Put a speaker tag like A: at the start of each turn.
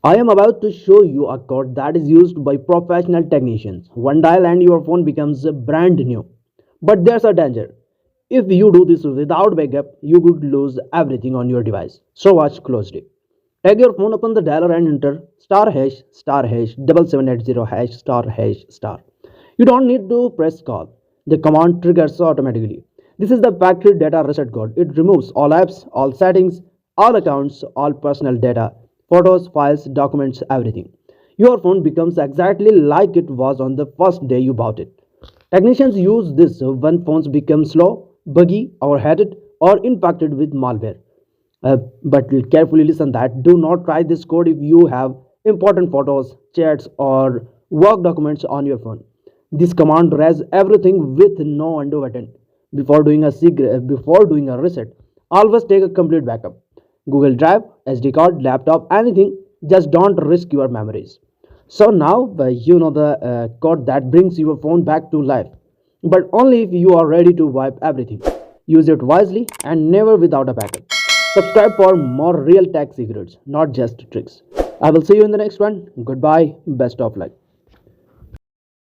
A: I am about to show you a code that is used by professional technicians. One dial and your phone becomes brand new. But there's a danger. If you do this without backup, you could lose everything on your device. So watch closely. Take your phone upon the dialer and enter star hash 7780 hash star hash star. You don't need to press call. The command triggers automatically. This is the factory data reset code. It removes all apps, all settings, all accounts, all personal data, photos, files, documents, everything. Your phone becomes exactly like it was on the first day you bought it. Technicians use this when phones become slow, buggy, overheated, or infected with malware. But carefully listen that do not try this code if you have important photos, chats, or work documents on your phone. This command does everything with no undo button. Before doing a reset, always take a complete backup. Google Drive, SD card, laptop, anything. Just don't risk your memories. So now you know the code that brings your phone back to life, but only if you are ready to wipe everything. Use it wisely and never without a backup. Subscribe for more real tech secrets, not just tricks. I will see you in the next one. Goodbye. Best of luck.